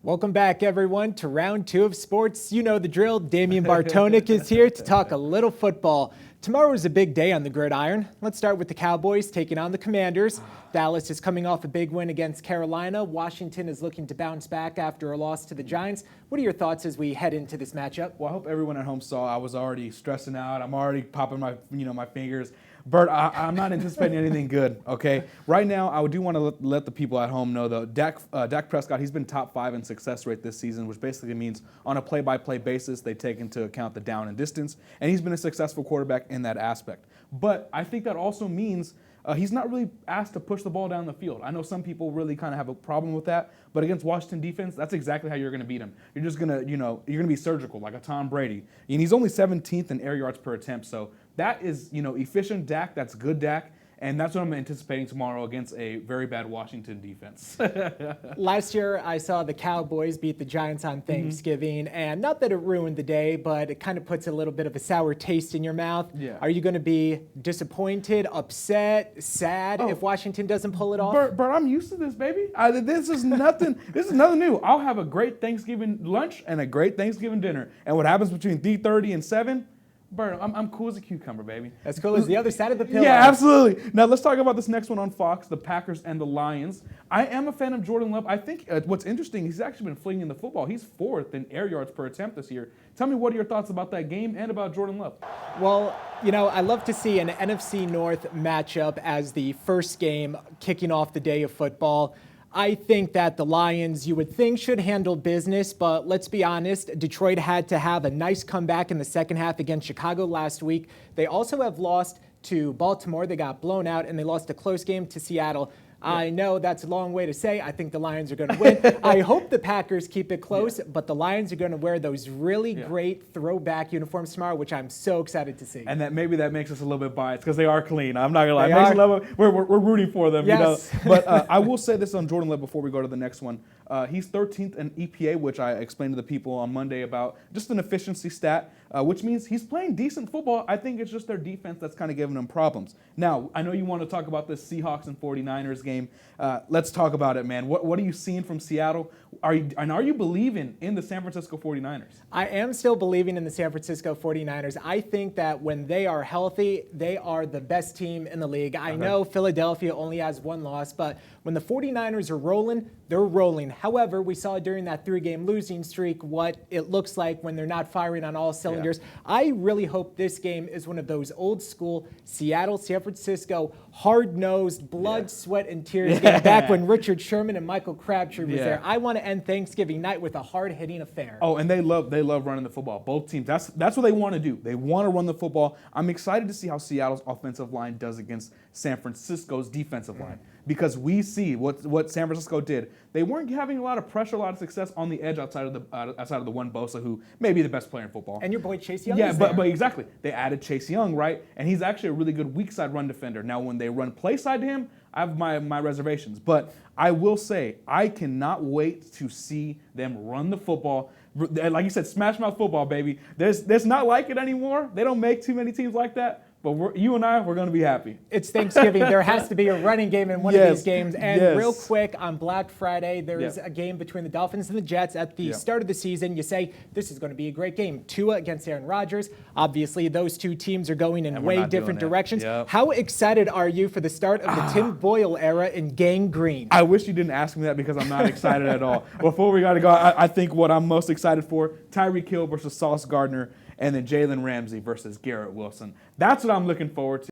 Welcome back, everyone, to round two of sports. You know the drill. Damian Bartonik is here to talk a little football. Tomorrow is a big day on the gridiron. Let's start with the Cowboys taking on the Commanders. Dallas is coming off a big win against Carolina. Washington is looking to bounce back after a loss to the Giants. What are your thoughts as we head into this matchup? Well, I hope everyone at home saw I was already stressing out. I'm already popping my fingers. Bert, I'm not anticipating anything good, okay? Right now, I do want to let the people at home know, though, Dak Prescott, he's been top 5 in success rate this season, which basically means on a play-by-play basis, they take into account the down and distance, and he's been a successful quarterback in that aspect. But I think that also means he's not really asked to push the ball down the field. I know some people really kind of have a problem with that, but against Washington defense, that's exactly how you're going to beat him. You're just going to, you're going to be surgical like a Tom Brady. And he's only 17th in air yards per attempt, so that is, efficient Dak. That's good Dak. And that's what I'm anticipating tomorrow against a very bad Washington defense. Last year, I saw the Cowboys beat the Giants on Thanksgiving, and not that it ruined the day, but it kind of puts a little bit of a sour taste in your mouth. Yeah. Are you going to be disappointed, upset, sad if Washington doesn't pull it off? Bert, I'm used to this, baby. This is nothing. This is nothing new. I'll have a great Thanksgiving lunch and a great Thanksgiving dinner. And what happens between 3:30 and 7? Bert, I'm cool as a cucumber, baby. As cool as the other side of the pillow. Yeah, absolutely. Now let's talk about this next one on Fox, the Packers and the Lions. I am a fan of Jordan Love. I think what's interesting, he's actually been flinging the football. He's 4th in air yards per attempt this year. Tell me, what are your thoughts about that game and about Jordan Love? Well, I love to see an NFC North matchup as the first game kicking off the day of football. I think that the Lions, you would think, should handle business, but let's be honest, Detroit had to have a nice comeback in the second half against Chicago last week. They also have lost to Baltimore. They got blown out, and they lost a close game to Seattle. I know that's a long way to say I think the Lions are going to win. I hope the Packers keep it close, but the Lions are going to wear those really great throwback uniforms tomorrow, which I'm so excited to see. And that makes us a little bit biased because they are clean. I'm not going to lie. We're rooting for them. Yes. But I will say this on Jordan Love before we go to the next one. He's 13th in EPA, which I explained to the people on Monday about just an efficiency stat, which means he's playing decent football. I think it's just their defense that's kind of giving them problems. Now, I know you want to talk about this Seahawks and 49ers game. Let's talk about it, man. What are you seeing from Seattle? Are you believing in the San Francisco 49ers? I am still believing in the San Francisco 49ers. I think that when they are healthy, they are the best team in the league. I know Philadelphia only has 1 loss, but when the 49ers are rolling, they're rolling. However, we saw during that 3-game losing streak what it looks like when they're not firing on all cylinders. Yeah. I really hope this game is one of those old school Seattle, San Francisco, hard-nosed, blood, sweat, and tears game back when Richard Sherman and Michael Crabtree was there. I want to end Thanksgiving night with a hard-hitting affair. Oh, and they love running the football. Both teams. That's what they want to do. They want to run the football. I'm excited to see how Seattle's offensive line does against San Francisco's defensive line. Because we see what San Francisco did. They weren't having a lot of pressure, a lot of success on the edge outside of the one Bosa, who may be the best player in football. And your boy Chase Young. Yeah, but exactly. They added Chase Young, right? And he's actually a really good weak side run defender. Now, when they run play side to him, I have my reservations. But I will say, I cannot wait to see them run the football. Like you said, smash mouth football, baby. There's not like it anymore. They don't make too many teams like that. But you and I, we're going to be happy. It's Thanksgiving. There has to be a running game in one of these games. And real quick, on Black Friday, there is a game between the Dolphins and the Jets. At the start of the season, you say, this is going to be a great game. Tua against Aaron Rodgers. Obviously, those two teams are going in way different directions. How excited are you for the start of the Tim Boyle era in Gang Green? I wish you didn't ask me that because I'm not excited at all. Before we got to go, I think what I'm most excited for, Tyreek Hill versus Sauce Gardner, and then Jalen Ramsey versus Garrett Wilson. That's what I'm looking forward to.